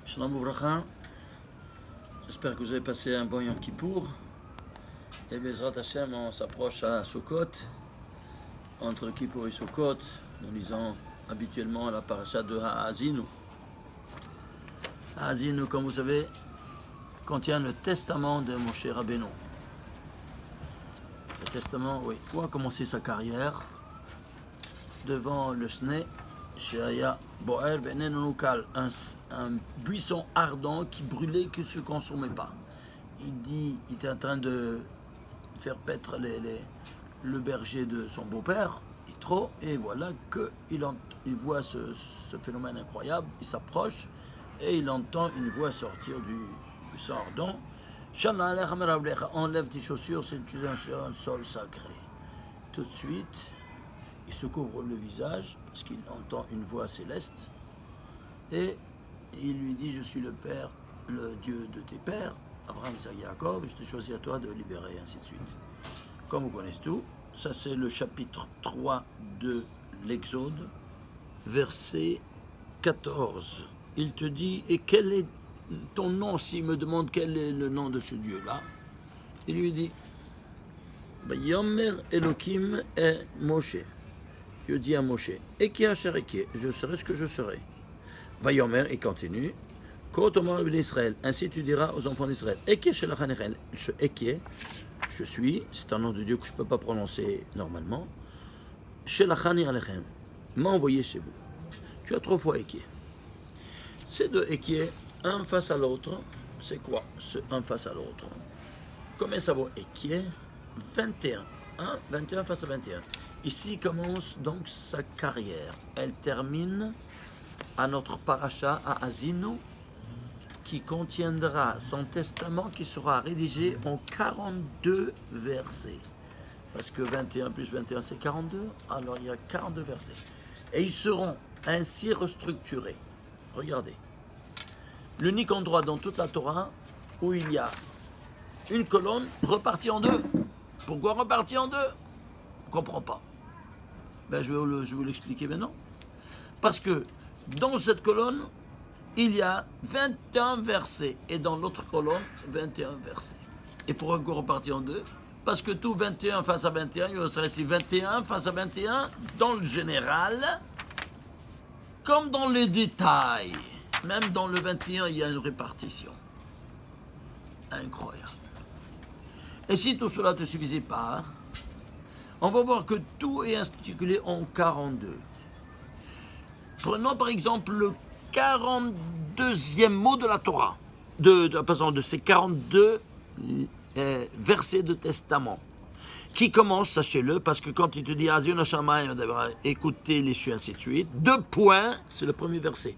Shalom Ouvracha, j'espère que vous avez passé un bon Yom Kippour. Et Bezrat Hashem, on s'approche à Sukkot. Entre Kippour et Sukkot, nous lisons habituellement la paracha de Ha'azinu. Ha'azinu, comme vous savez, contient le testament de Moshe Rabbeinu. Le testament, oui, où a commencé sa carrière devant le Sne, Sheaya Boer Venenunukal, un buisson ardent qui brûlait, qui ne se consumait pas. Il dit, il était en train de faire paître le berger de son beau-père, Yitro, et voilà qu'il voit ce phénomène incroyable, il s'approche et il entend une voix sortir du buisson ardent. Enlève tes chaussures, c'est un sol sacré. Tout de suite, il se couvre le visage parce qu'il entend une voix céleste et il lui dit: je suis le Père, le Dieu de tes pères, Abraham, Isaac, Jacob, je t'ai choisi à toi de libérer, et ainsi de suite. Comme vous connaissez tout, ça c'est le chapitre 3 de l'Exode, verset 14. Il te dit: et quel est ton nom? S'il me demande quel est le nom de ce Dieu-là, il lui dit: Yomer Elohim et Moshe. Dieu dit à Moshe: Eki asher eki, je serai ce que je serai. Vayomer, il continue: Kotomar ben Israël, ainsi tu diras aux enfants d'Israël: Eki shelachanechem, ce Eki, je suis, c'est un nom de Dieu que je ne peux pas prononcer normalement. Shelachani alechem, m'a envoyé chez vous. Tu as 3 fois Eki. Ces 2 Eki, un face à l'autre, c'est quoi ce un face à l'autre? Combien ça vaut Eki? 21. 21 face à 21. Ici commence donc sa carrière. Elle termine à notre paracha à Azinu, qui contiendra son testament qui sera rédigé en 42 versets. Parce que 21 plus 21 c'est 42, alors il y a 42 versets. Et ils seront ainsi restructurés. Regardez. L'unique endroit dans toute la Torah où il y a une colonne repartie en 2. Pourquoi repartie en 2? Je ne comprends pas. Ben, je vais vous l'expliquer maintenant. Parce que dans cette colonne, il y a 21 versets. Et dans l'autre colonne, 21 versets. Et pourquoi repartir en 2? Parce que tout 21 face à 21, il serait ici 21 face à 21, dans le général, comme dans les détails. Même dans le 21, il y a une répartition. Incroyable. Et si tout cela ne te suffisait pas, on va voir que tout est articulé en 42. Prenons par exemple le 42e mot de la Torah, de ces 42 versets de testament, qui commence, sachez-le, parce que quand il te dit Azion Hashamayim, écoutez les cieux, ainsi de suite, 2 points, c'est le premier verset.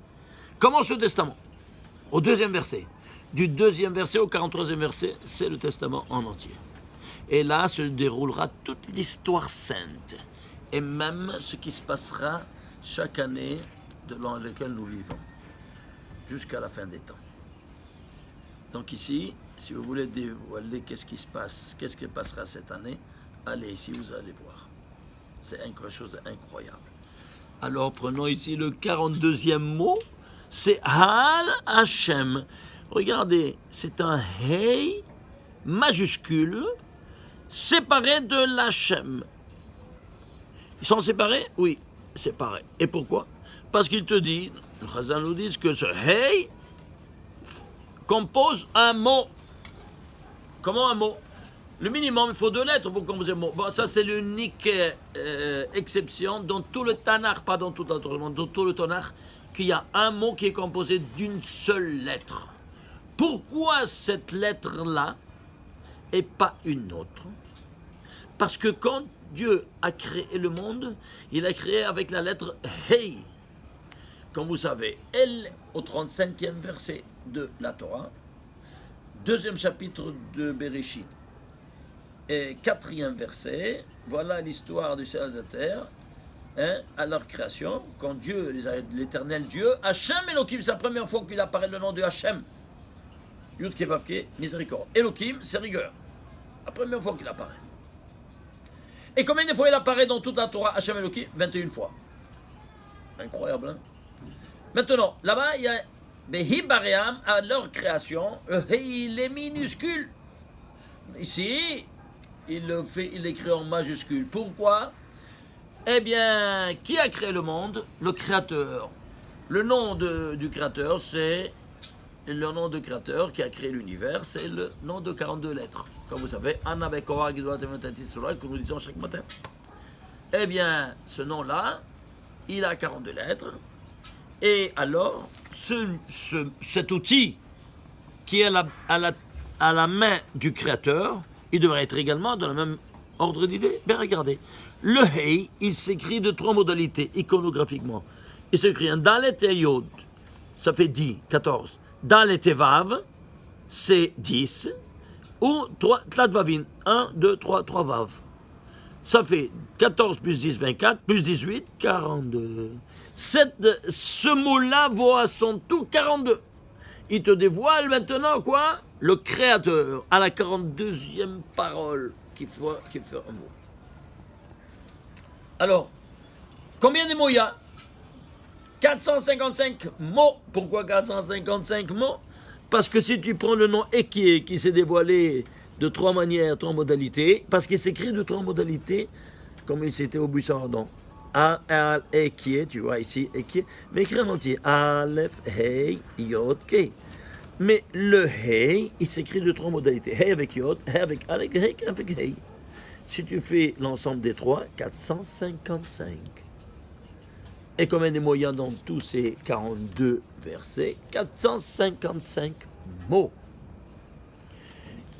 Commence le testament, au 2e verset. Du 2e verset au 43e verset, c'est le testament en entier. Et là se déroulera toute l'histoire sainte, et même ce qui se passera chaque année dans laquelle nous vivons, jusqu'à la fin des temps. Donc ici, si vous voulez dévoiler qu'est-ce qui se passe, qu'est-ce qui passera cette année, allez ici, vous allez voir. C'est quelque chose d'incroyable. Alors prenons ici le 42e mot, c'est Hal Hashem. Regardez, c'est un Hey majuscule, séparé de l'Hachem. Ils sont séparés? Oui, séparés. Et pourquoi? Parce qu'il te dit, les Chazal nous disent que ce Hey compose un mot. Comment un mot? Le minimum, il faut 2 lettres pour composer un mot. Bon, ça, c'est l'unique exception dans tout le Tanakh, pas dans tout le Torah, dans tout le Tanakh, qu'il y a un mot qui est composé d'une seule lettre. Pourquoi cette lettre-là et pas une autre? Parce que quand Dieu a créé le monde, il a créé avec la lettre Hey. Comme vous savez, elle, au 35e verset de la Torah, 2e chapitre de Bereshit, et 4e verset, voilà l'histoire du ciel et de la terre, à leur création, quand Dieu, l'éternel Dieu, Hachem Elohim, c'est la première fois qu'il apparaît le nom de Hachem. Yud Kevavke, miséricorde. Elohim, c'est rigueur. La première fois qu'il apparaît. Et combien de fois il apparaît dans toute la Torah, Hachem Elohim? 21 fois. Incroyable, hein? Maintenant, là-bas, il y a Mais Hibaream, à leur création, il est minuscule. Ici, il l'écrit en majuscule. Pourquoi? Eh bien, qui a créé le monde? Le Créateur. Le nom du Créateur, c'est le nom de Créateur qui a créé l'univers, c'est le nom de 42 lettres. Comme vous savez, Anna Bekora, que nous disons chaque matin. Eh bien, ce nom-là, il a 42 lettres. Et alors, cet outil qui est à la main du Créateur, il devrait être également dans le même ordre d'idées. Bien, regardez. Le Hei, il s'écrit de 3 modalités, iconographiquement. Il s'écrit un Dalet et Yod, ça fait 10, 14. Dalet et Vav, c'est 10. Ou 3, Tlatvavin, 1, 2, 3, 3 Vav. Ça fait 14 plus 10, 24, plus 18, 42. Ce mot-là vaut à son tout 42. Il te dévoile maintenant quoi? Le Créateur, à la 42e parole qui fait un mot. Alors, combien de mots il y a? 455 mots. Pourquoi 455 mots? Parce que si tu prends le nom Ekie qui s'est dévoilé de 3 manières, 3 modalités, parce qu'il s'écrit de 3 modalités, comme il s'était au buisson ardent. Al, Ekie, tu vois ici, Ekie, mais écrit en entier. Aleph, Hei, Yod, Kei. Mais le Hei, il s'écrit de 3 modalités. Hei avec Yod, Hei avec Alek, Hei avec Hei. Si tu fais l'ensemble des 3, 455. Et combien de mots il y a dans tous ces 42 versets? 455 mots.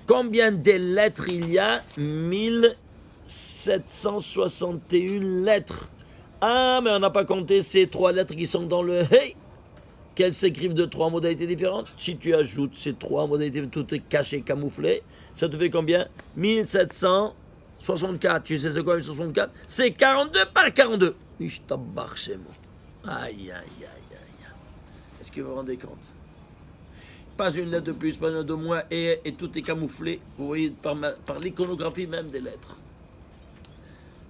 Combien de lettres il y a? 1761 lettres. Ah, mais on n'a pas compté ces 3 lettres qui sont dans le Hey, qu'elles s'écrivent de 3 modalités différentes. Si tu ajoutes ces 3 modalités, toutes cachées, camouflées, ça te fait combien? 1764. Tu sais c'est quoi 1764? C'est 42 par 42. Je t'embarque chez moi. Aïe, aïe, aïe, aïe. Est-ce que vous vous rendez compte? Pas une lettre de plus, pas une lettre de moins, et tout est camouflé, vous voyez, par l'iconographie même des lettres.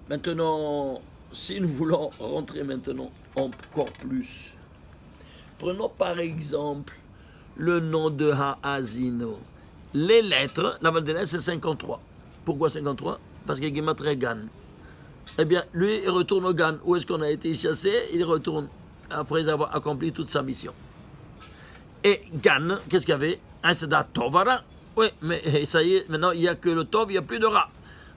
Maintenant, si nous voulons rentrer maintenant encore plus, prenons par exemple le nom de Haazino. Les lettres, la valeur des lettres, c'est 53. Pourquoi 53? Parce qu'il y a Gematria Gan. Eh bien, lui, il retourne au Gan. Où est-ce qu'on a été chassé? Il retourne après avoir accompli toute sa mission. Et Gan, qu'est-ce qu'il y avait? Un Seda Tovara. Oui, mais ça y est, maintenant, il n'y a que le Tov, il n'y a plus de Ra.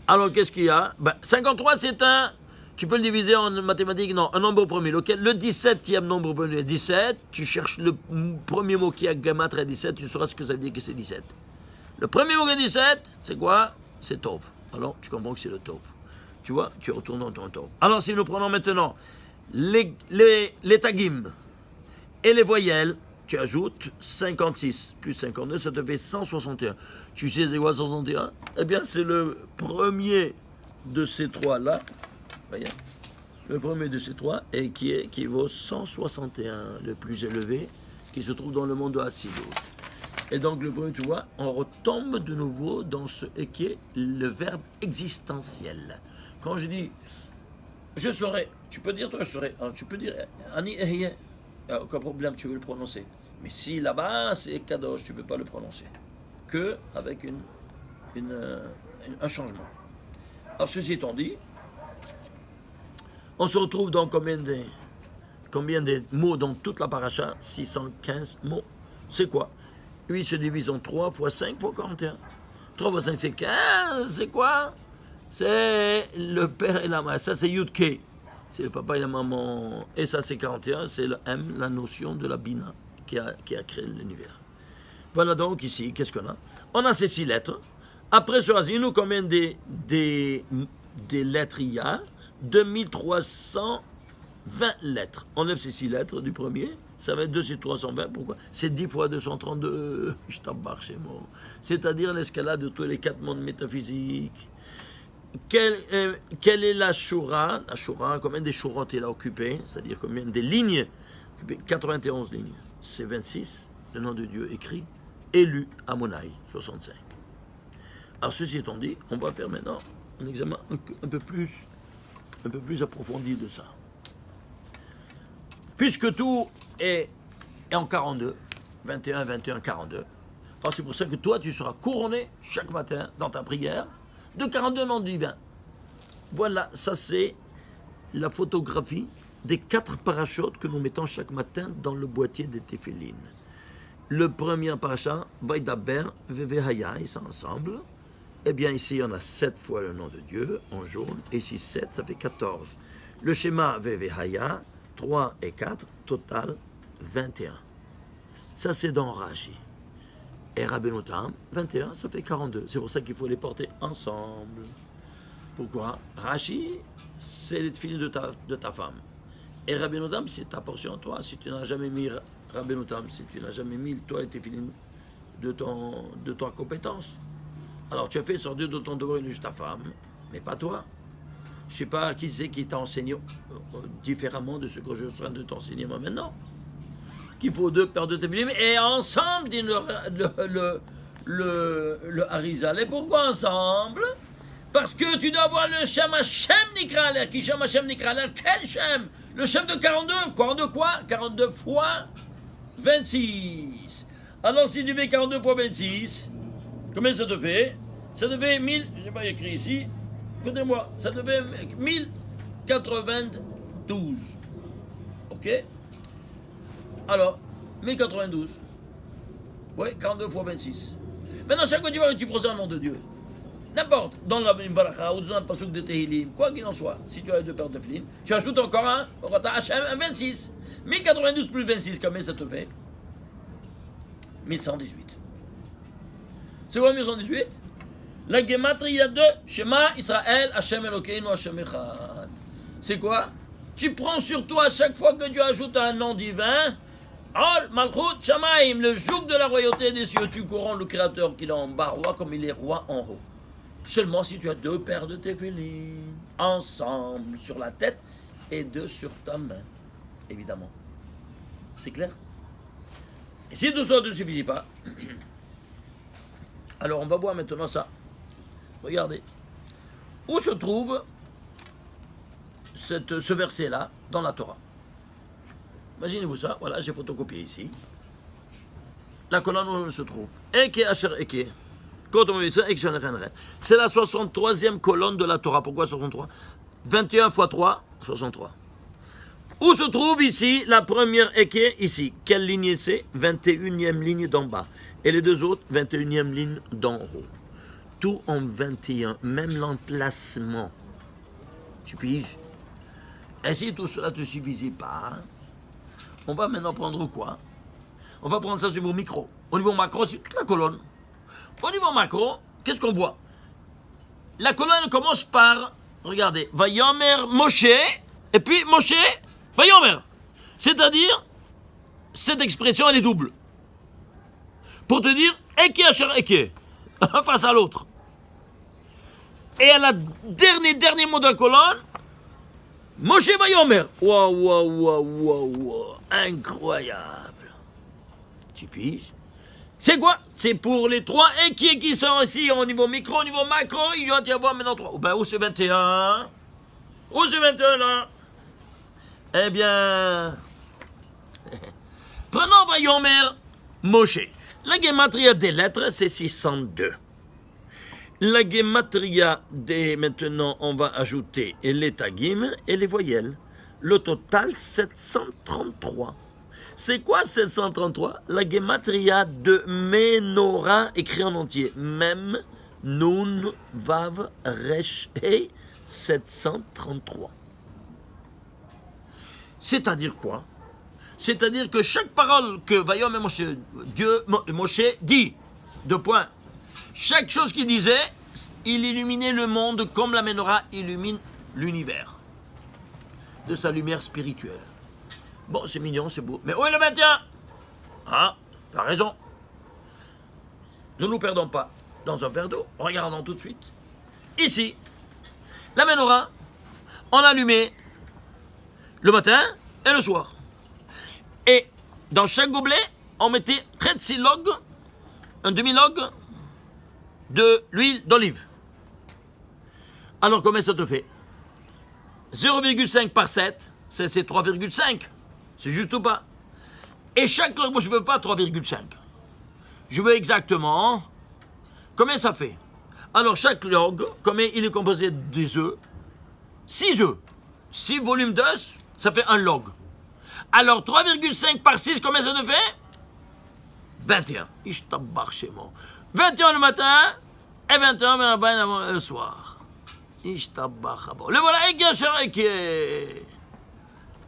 Alors, qu'est-ce qu'il y a? 53, c'est un... Tu peux le diviser en mathématiques? Non, un nombre premier. Lequel? Le 17e nombre premier. 17, tu cherches le premier mot qui a Gematria 17, tu sauras ce que ça veut dire que c'est 17. Le premier mot qui est 17, c'est quoi? C'est Tov. Alors, tu comprends que c'est le Tov. Tu vois, tu retournes dans ton Tov. Alors, si nous prenons maintenant les tagim et les voyelles, tu ajoutes 56 plus 52, ça te fait 161. Tu sais c'est quoi 161? Eh bien, c'est le premier de ces 3-là. Voyez, le premier de ces 3 et qui vaut 161, le plus élevé, qui se trouve dans le monde de Hatzilut. Et donc, le premier, tu vois, on retombe de nouveau dans ce qui est le verbe existentiel. Quand je dis je serai, tu peux dire toi je serai, alors tu peux dire Ani Ehye, aucun problème, tu veux le prononcer. Mais si là-bas c'est Kadosh, tu ne peux pas le prononcer. Que avec un changement. Alors ceci étant dit, on se retrouve dans combien de mots dans toute la paracha? 615 mots. C'est quoi? 8 se divise en 3 fois 5 fois 41. 3 fois 5 c'est 15, c'est quoi? C'est le père et la mère. Ça, c'est Yud-K. C'est le papa et la maman. Et ça, c'est 41. C'est le M, la notion de la Bina qui a créé l'univers. Voilà donc ici, qu'est-ce qu'on a? On a ces 6 lettres. Après, sur Asino, combien des lettres il y a? 2320 lettres. On enlève ces 6 lettres du premier. Ça va être 2 sur 320. Pourquoi? C'est 10 fois 232. Je t'embarque chez moi. C'est-à-dire l'escalade de tous les 4 mondes métaphysiques. Quelle est la Shura? La Shura, combien de Shurot il a occupé? C'est-à-dire combien de lignes? 91 lignes. C'est 26, le nom de Dieu écrit, élu à Monaï, 65. Alors ceci étant dit, on va faire maintenant un examen un peu plus approfondi de ça. Puisque tout est en 42, 21, 21, 42. Alors c'est pour ça que toi, tu seras couronné chaque matin dans ta prière de 42 noms divins. Voilà, ça c'est la photographie des 4 parachutes que nous mettons chaque matin dans le boîtier des téphilines. Le premier parachat, Vaidaber, Vevehaya, ils sont ensemble. Eh bien ici, on a 7 fois le nom de Dieu en jaune, et ici 7, ça fait 14. Le schéma Vevehaya, 3 et 4, total 21. Ça c'est dans Rashi. Et Rabbeinu Tam, 21, ça fait 42. C'est pour ça qu'il faut les porter ensemble. Pourquoi? Rashi, c'est les tefilines de ta femme. Et Rabbeinu Tam, c'est ta portion, toi. Si tu n'as jamais mis Rabbeinu Tam, si tu n'as jamais mis, toi, les tefilines de ta compétence. Alors, tu as fait sortir de ton devoir juste ta femme, mais pas toi. Je ne sais pas qui c'est qui t'a enseigné différemment de ce que je suis en train de t'enseigner moi maintenant. Qu'il faut 2 paires de tefilines, et ensemble, dit le Harizal. Et pourquoi ensemble? Parce que tu dois avoir le Shem Hashem Nikra Aler. Qui Shem Hashem Nikra Aler? Quel Shem? Le Shem de 42. 42 quoi? 42 fois 26. Alors si tu fais 42 fois 26, combien ça te fait? Ça te fait 1000, je n'ai pas écrit ici, écoutez-moi, ça te fait 1092. Ok? Alors, 1092. Oui, 42 fois 26. Maintenant, chaque fois que tu procèdes au nom de Dieu, n'importe, dans la Baracha ou dans le Pasuk de Tehilim, quoi qu'il en soit, si tu as 2 paires de tefilines, tu ajoutes encore un 26. 1092 plus 26, combien ça te fait? 1118. C'est quoi 1118? La Gematria de Shema Israël, Hashem Elokeinu, Hashem Echad. C'est quoi? Tu prends sur toi à chaque fois que tu ajoutes un nom divin, Al Malchut Shamaim, le joug de la royauté des cieux, tu couronnes le Créateur qui est en bas, roi comme il est roi en haut. Seulement si tu as 2 paires de téphilines ensemble sur la tête et 2 sur ta main, évidemment. C'est clair? Et si tout ça ne suffit pas, alors on va voir maintenant ça. Regardez. Où se trouve ce verset-là dans la Torah? Imaginez-vous ça. Voilà, j'ai photocopié ici. La colonne où elle se trouve. Eke Asher Eke. C'est la 63e colonne de la Torah. Pourquoi 63? 21 x 3, 63. Où se trouve ici la première Eke? Ici. Quelle ligne c'est? 21e ligne d'en bas. Et les 2 autres, 21e ligne d'en haut. Tout en 21, même l'emplacement. Tu piges? Et si tout cela ne te suffisait pas, on va maintenant prendre quoi? On va prendre ça sur vos micros. Au niveau macro, c'est toute la colonne. Au niveau macro, qu'est-ce qu'on voit? La colonne commence par, regardez, Vayomer Moshe, et puis Moshe, Vayomer. C'est-à-dire, cette expression, elle est double. Pour te dire, Eke Asher Eke, face à l'autre. Et à la dernier mot de la colonne, Moshe Vayomer. Waouh, incroyable. Tu piges? C'est quoi? C'est pour les 3 et qui sont ici au niveau micro, au niveau macro, il doit y avoir maintenant 3. Ben, où c'est 21? Où c'est 21 là? Eh bien, prenons Vayomer Moshe. La gematria des lettres, c'est 602. La gematria des, maintenant, on va ajouter les tagim et les voyelles. Le total, 733. C'est quoi 733? La gematria de Menorah, écrit en entier. Mem, Nun, Vav, Resh, He, 733. C'est-à-dire quoi? C'est-à-dire que chaque parole que Vayom et Moshe dit, 2 points, chaque chose qu'il disait, il illuminait le monde comme la Menorah illumine l'univers de sa lumière spirituelle. Bon, c'est mignon, c'est beau. Mais où est le 21? Ah, t'as raison. Ne nous perdons pas dans un verre d'eau. Regardons tout de suite. Ici, la Menorah, on l'allumait le matin et le soir. Et dans chaque gobelet, on mettait Khetsi log, un demi-log de l'huile d'olive. Alors, combien ça te fait? 0,5 par 7, c'est 3,5. C'est juste ou pas? Et chaque log, moi je ne veux pas 3,5. Je veux exactement combien ça fait. Alors chaque log, combien il est composé des œufs? 6 œufs. 6 volumes d'œufs, ça fait un log. Alors 3,5 par 6, combien ça te fait? 21. Ich tabarre chez moi. 21 le matin et 21 le soir. Ich tabarre. Le voilà,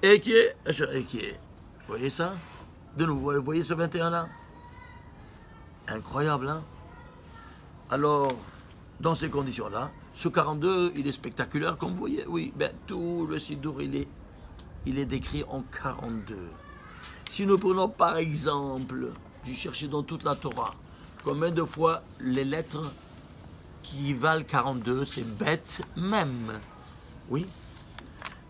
Vous voyez ça? De nouveau, vous voyez ce 21 là? Incroyable, hein? Alors, dans ces conditions-là, ce 42, il est spectaculaire, comme vous voyez. Oui, ben, tout le Sidour, il est décrit en 42. Si nous prenons par exemple, j'ai cherché dans toute la Torah, combien de fois les lettres qui valent 42, c'est bête même. Oui.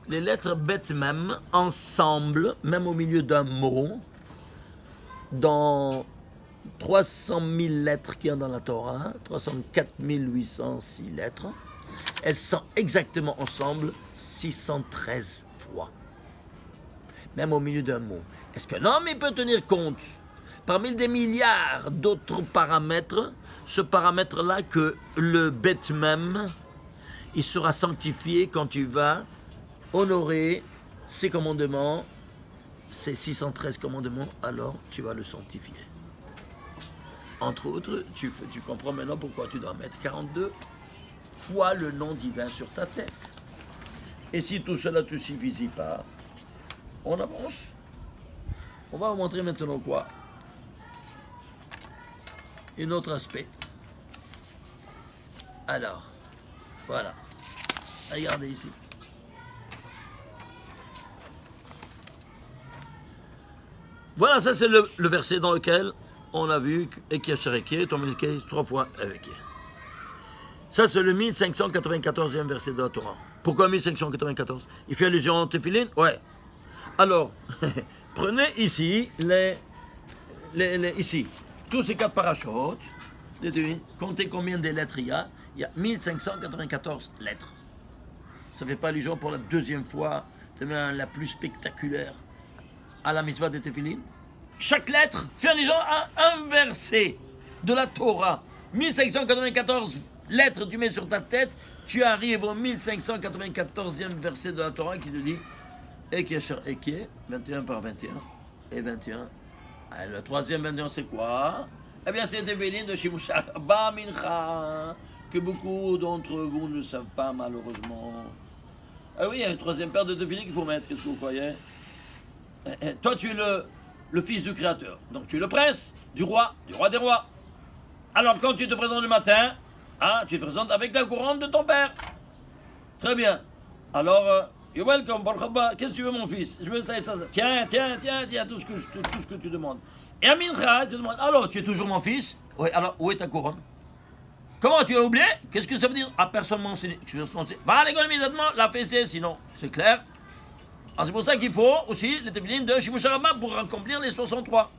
Les lettres bêtes même, ensemble, même au milieu d'un mot, dans 300 000 lettres qu'il y a dans la Torah, 304 806 lettres, elles sont exactement ensemble 613 fois. Même au milieu d'un mot. Est-ce que l'homme peut tenir compte, parmi des milliards d'autres paramètres, ce paramètre-là que le bête même, il sera sanctifié quand tu vas honorer ses commandements, ces 613 commandements, alors tu vas le sanctifier. Entre autres, tu comprends maintenant pourquoi tu dois mettre 42 fois le nom divin sur ta tête. Et si tout cela ne te suffit pas, on avance. On va vous montrer maintenant quoi? Un autre aspect. Alors, voilà. Regardez ici. Voilà, ça c'est le verset dans lequel on a vu Ekiashereke, Tomelke, 3 fois avec. Ça c'est le 1594e verset de la Torah. Pourquoi 1594? Il fait allusion au Tefillin? Ouais. Alors, prenez ici, ici, tous ces 4 parachutes, comptez combien de lettres il y a 1594 lettres. Ça ne fait pas allusion pour la deuxième fois, de la plus spectaculaire, à la mitzvah de Tefillin. Chaque lettre fait allusion à un verset de la Torah. 1594 lettres tu mets sur ta tête, tu arrives au 1594e verset de la Torah qui te dit Ekiasher Eke, 21 par 21 et 21. Alors, le troisième 21 c'est quoi? Eh bien c'est Tefillin de Shimusha Ba Mincha, que beaucoup d'entre vous ne savent pas malheureusement. Ah oui, il y a une troisième paire de Tefillin qu'il faut mettre, qu'est-ce que vous croyez? Toi tu es le fils du Créateur, donc tu es le prince du roi des rois. Alors quand tu te présentes le matin, hein, tu te présentes avec la couronne de ton père. Très bien. Alors, you're welcome, qu'est-ce que tu veux mon fils? Je veux ça et ça. Tiens, tout ce que tu demandes. Et à Mincha, tu demandes, alors tu es toujours mon fils? Oui, alors où est ta couronne? Comment tu as oublié? Qu'est-ce que ça veut dire? Ah, personne m'a enseigné. Va à l'école immédiatement, la fessée, sinon, c'est clair. Alors c'est pour ça qu'il faut aussi les Tefillin de Shimusha Rabbah pour accomplir les 63.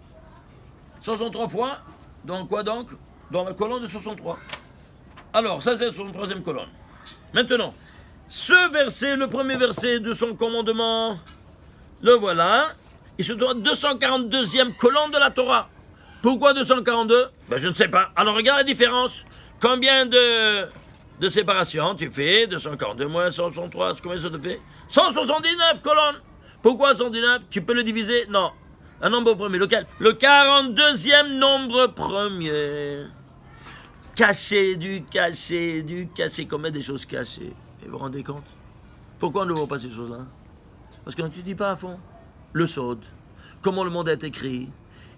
63 fois, dans quoi donc? Dans la colonne de 63. Alors, ça c'est la 63e colonne. Maintenant, ce verset, le premier verset de son commandement, le voilà. Il se trouve 242e colonne de la Torah. Pourquoi 242? Ben, je ne sais pas. Alors regarde la différence. Combien de séparation tu fais? 242 moins 163, combien ça te fait? 179 colonnes. Pourquoi 119? Tu peux le diviser? Non. Un nombre premier. Lequel? Le 42e nombre premier. Caché, du caché. Combien des choses cachées? Et vous vous rendez compte? Pourquoi on ne voit pas ces choses-là? Parce que tu ne dis pas à fond. Le Sod. Comment le monde est écrit?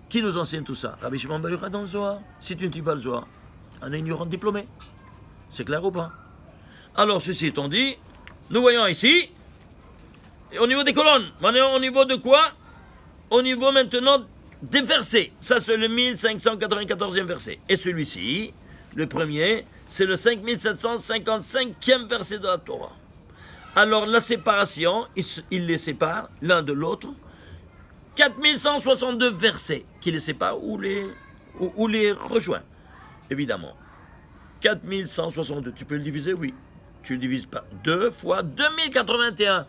Qui nous enseigne tout ça? Rabbi Shimon Bar Yochai dans le Zohar. Si tu ne dis pas le Zohar, un ignorant diplômé. C'est clair ou pas? Alors, ceci étant dit, nous voyons ici, au niveau des colonnes, au niveau de quoi? Au niveau maintenant des versets. Ça, c'est le 1594e verset. Et celui-ci, le premier, c'est le 5755e verset de la Torah. Alors, la séparation, il les sépare l'un de l'autre. 4162 versets qui les séparent ou les rejoint, évidemment. 4162, tu peux le diviser? Oui. Tu le divises par 2 fois 2081.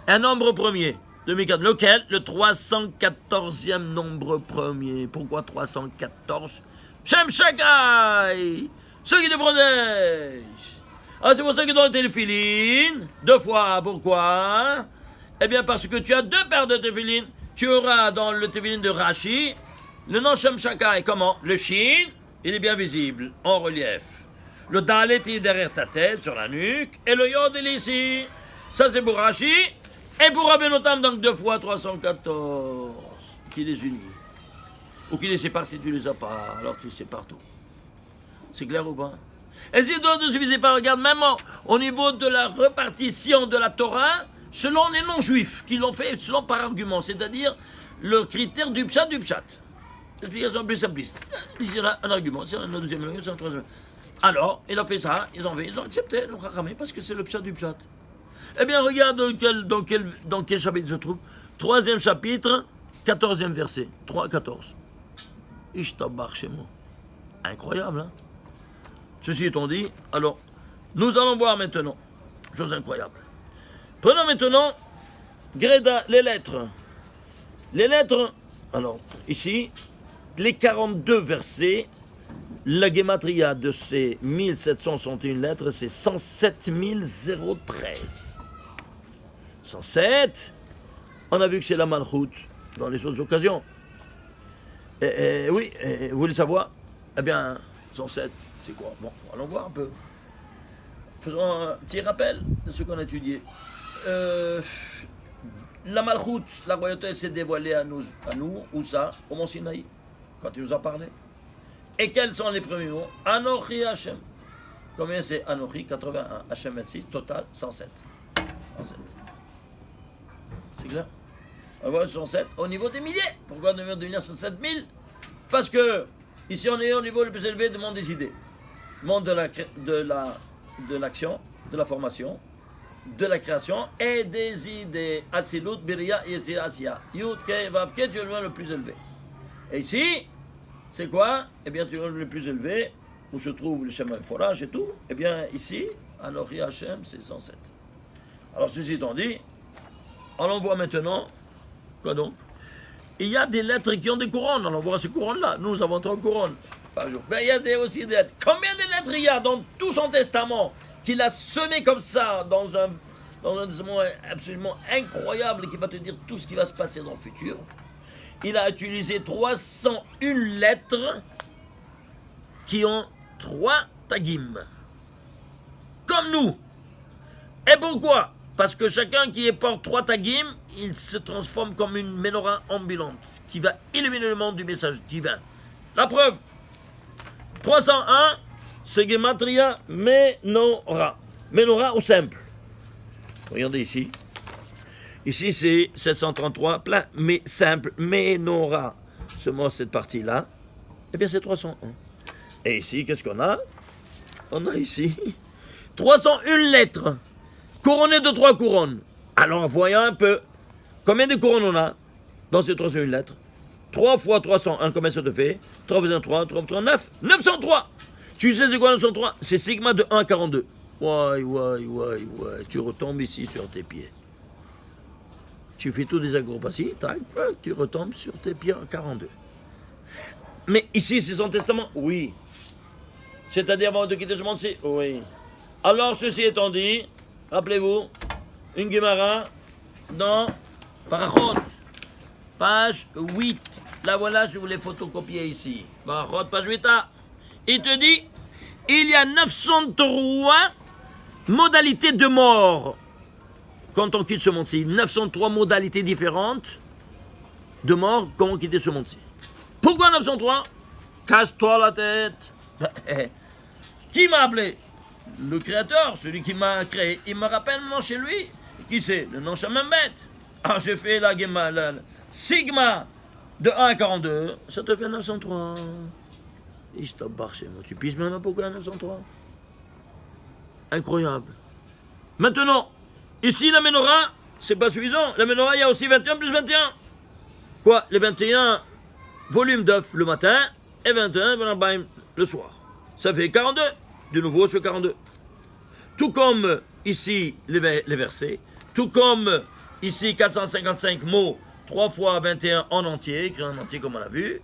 Un nombre premier. 2004. Lequel? Le 314e nombre premier. Pourquoi 314? Shem Shakai, ceux qui te protègent. Ah, c'est pour ça que dans le téléphilin, 2 fois. Pourquoi? Eh bien, parce que tu as 2 paires de téphilin. Tu auras dans le téphilin de Rashi le nom Shem Shakai. Comment? Le Shin, il est bien visible, en relief. Le Dalet est derrière ta tête, sur la nuque. Et le Yod, il est ici. Ça, c'est pour Rashi. Et pour Rabbi Notam, donc 2 fois 314. Qui les unit. Ou qui les sépare si tu les as pas. Alors tu les sépares tout. C'est clair ou pas? Et si d'autres ne suffisaient pas, regarde, même au niveau de la répartition de la Torah, selon les non-juifs, qui l'ont fait selon par argument, c'est-à-dire le critère du pshat du pshat. Explication plus simpliste. Ici, on a un argument, c'est un deuxième argument, c'est un troisième. Alors, il a fait ça, ils ont accepté, le Chachamim, parce que c'est le pshat du pshat. Eh bien, regarde dans quel chapitre se trouve. 3e chapitre, 14e verset. 3, 14. Ishtabach chez moi. Incroyable, hein? Ceci étant dit, alors, nous allons voir maintenant. Chose incroyable. Prenons maintenant, Greda, les lettres. Les lettres, alors, ici, les 42 versets, la gematria de ces 1761 lettres, c'est 107 013. 107, on a vu que c'est la malchoute dans les autres occasions. Oui, vous voulez savoir? Eh bien, 107, c'est quoi? Bon, allons voir un peu. Faisons un petit rappel de ce qu'on a étudié. La malchoute, la royauté s'est dévoilée à nous, où ça? Au Mont Sinaï, quand il nous a parlé. Et quels sont les premiers mots? Anochi Hashem. Combien c'est Anochi? 81. Hashem 26, total 107. 107. C'est clair? On voit 107 au niveau des milliers. Pourquoi on devient devenir 107 000? Parce que ici on est au niveau le plus élevé du monde des idées. Monde de l'action, de la formation, de la création et des idées. Atzilut, Biria, Yesir, Asiya. Yud, Ke, Vav, Ke, tu es le plus élevé. Et ici, c'est quoi? Eh bien, tu es le plus élevé, où se trouve le chemin forage et tout. Eh bien, ici, Anochi Hashem, c'est 107. Alors, ceci étant dit, allons voir maintenant, quoi donc? Il y a des lettres qui ont des couronnes, allons voir ces couronnes-là. Nous avons 3 couronnes par jour. Mais il y a aussi des lettres. Combien de lettres il y a dans tout son testament qu'il a semé comme ça dans un testament absolument incroyable qui va te dire tout ce qui va se passer dans le futur? Il a utilisé 301 lettres qui ont 3 tagim. Comme nous. Et pourquoi? Parce que chacun qui porte 3 tagim, il se transforme comme une menorah ambulante qui va illuminer le monde du message divin. La preuve, 301, c'est Gematria Menorah. Menorah au simple. Regardez ici. Ici, c'est 733, plein, mais simple, Menorah. Ce mot, cette partie-là, eh bien, c'est 301. Et ici, qu'est-ce qu'on a? On a ici 301 lettres, couronnées de 3 couronnes. Alors, voyons un peu. Combien de couronnes on a dans ces 301 lettres? 3 fois 301, combien ça te fait? 3 fois 3, 3 fois 9. 903! Tu sais c'est quoi 903? C'est sigma de 1 à 42. Ouais, tu retombes ici sur tes pieds. Tu fais tout des acrobaties, tac, tu retombes sur tes pieds en 42. Mais ici, c'est son testament? Oui. C'est-à-dire avant de quitter ce monde, c'est? Oui. Alors, ceci étant dit, rappelez-vous, une Gemara dans Parachot, page 8. La voilà, je vous l'ai photocopiée ici. Parachot, page 8a. Il te dit, il y a 903 modalités de mort. Quand on quitte ce monde-ci, 903 modalités différentes de mort, comment quitter ce monde-ci. Pourquoi 903? Casse-toi la tête. Qui m'a appelé? Le créateur, celui qui m'a créé. Il me rappelle mon chez lui. Qui c'est? Le nom Shamambet. Ah, j'ai fait la sigma de 1 à 42. Ça te fait 903. Il se tape chez moi. Tu pises même pourquoi 903? Incroyable. Maintenant, ici, la menorah, c'est pas suffisant. La menorah, il y a aussi 21 plus 21. Quoi? Les 21 volumes d'œufs le matin et 21 le soir. Ça fait 42. De nouveau sur 42. Tout comme ici, les versets. Tout comme Ici, 455 mots, 3 fois 21 en entier, écrit en entier comme on l'a vu.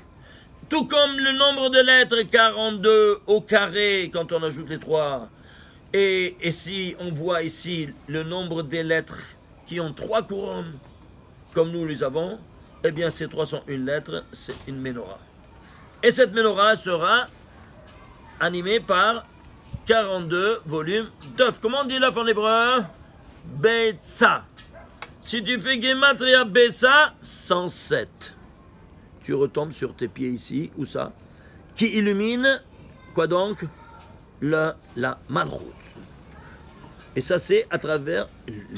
Tout comme le nombre de lettres, 42 au carré, quand on ajoute les 3. Et si on voit ici le nombre des lettres qui ont 3 couronnes, comme nous les avons, eh bien ces 301 lettres, c'est une menorah. Et cette menorah sera animée par 42 volumes d'œufs. Comment on dit l'œuf en hébreu? Betsa. Si tu fais Gematria Betsa, 107. Tu retombes sur tes pieds ici, où ça? Qui illumine, quoi donc? La malroute. Et ça, c'est à travers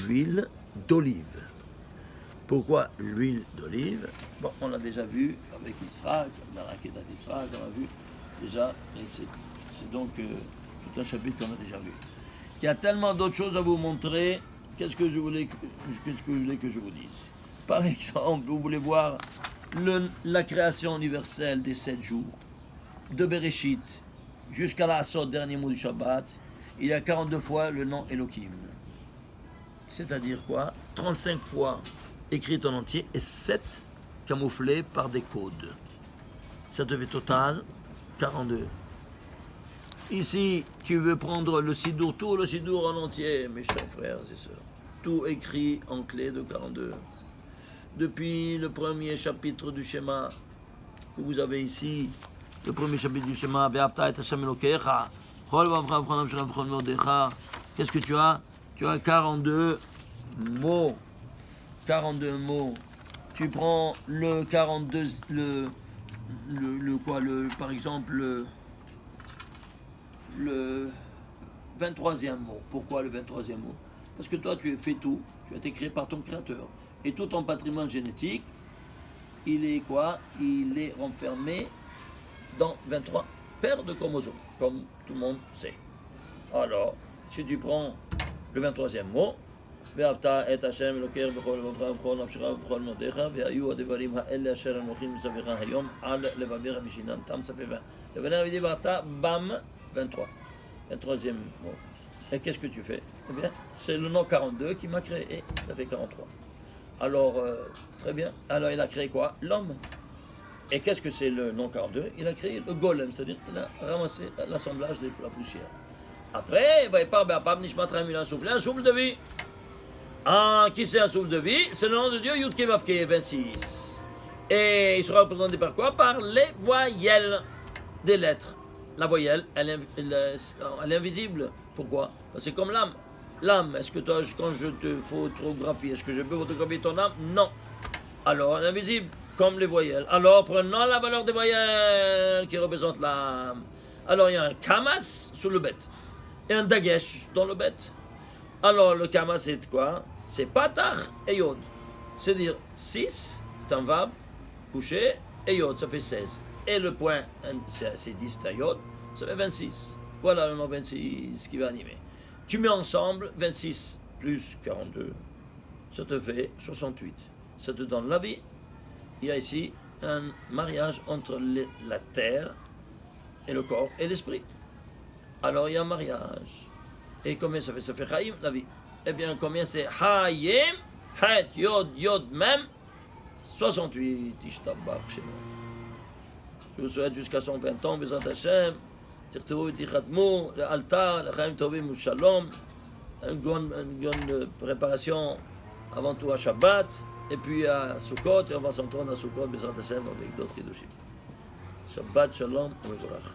l'huile d'olive. Pourquoi l'huile d'olive? Bon, on l'a déjà vu avec Israël, la raquette d'Israël, on l'a vu déjà, et c'est donc tout un chapitre qu'on a déjà vu. Il y a tellement d'autres choses à vous montrer. Qu'est-ce que je voulais que je vous dise? Par exemple, vous voulez voir la création universelle des 7 jours, de Bereshit jusqu'à la Asod, dernier mot du Shabbat, il y a 42 fois le nom Elohim. C'est-à-dire quoi? 35 fois écrit en entier et 7 camouflés par des codes. Ça te fait total 42. Ici, tu veux prendre le Sidour, tout le Sidour en entier, mes chers frères et sœurs. Tout écrit en clé de 42. Depuis le premier chapitre du schéma que vous avez ici, le premier chapitre du schéma, qu'est-ce que tu as? Tu as 42 mots. 42 mots. Tu prends le 42, par exemple, le 23e mot. Pourquoi le 23e mot? Parce que toi, tu fais tout, tu as été créé par ton créateur. Et tout ton patrimoine génétique, il est quoi? Il est renfermé dans 23 paires de chromosomes, comme tout le monde sait. Alors, si tu prends le 23e mot, ואהבת את השם אלוקיך בכל לבבך ובכל נפשך ובכל מאודיך והיו הדברים האלה אשר אנוכי מצווך היום על לבביך ושיננתם ספר לבניך ודיברת bam 23 23e mot. Et qu'est-ce que tu fais? Eh bien, c'est le nom 42 qui m'a créé, et ça fait 43. Alors, très bien. Alors, il a créé quoi? L'homme. Et qu'est-ce que c'est le nom 42? Il a créé le golem, c'est-à-dire il a ramassé l'assemblage de la poussière. Après, il va y parler un souffle de vie. Ah, qui c'est un souffle de vie? C'est le nom de Dieu, Yud Kevavke 26. Et il sera représenté par quoi? Par les voyelles des lettres. La voyelle, elle est invisible. Pourquoi? Parce que c'est comme l'âme. L'âme, est-ce que toi, quand je te photographie, est-ce que je peux photographier ton âme? Non. Alors, elle est invisible, comme les voyelles. Alors, prenons la valeur des voyelles qui représentent l'âme. Alors, il y a un kamas sous le bête et un dagesh dans le bête. Alors, le kamas, c'est quoi? C'est patach et yod. C'est-à-dire 6, c'est un vav, couché, et yod, ça fait 16. Et le point, c'est 10 yod, ça fait 26. Voilà le nom 26 qui va animer. Tu mets ensemble 26 plus 42, ça te fait 68. Ça te donne la vie. Il y a ici un mariage entre la terre et le corps et l'esprit. Alors il y a un mariage. Et combien ça fait? Ça fait Chaim, la vie. Eh bien, combien c'est? Hayim, Het, Yod, Yod, même 68. Ishtabach, je vous souhaite jusqu'à 120 ans, Bezrat Hashem, תכתבו ותיחתמו, לאלתר, לחיים טובים ושלום, une bonne préparation avant tout à Shabbat, et puis à Sukkot, et on va s'entendre à Sukkot, Bezrat Hashem, avec d'autres Kiddushim. Shabbat, Shalom, Umevorach.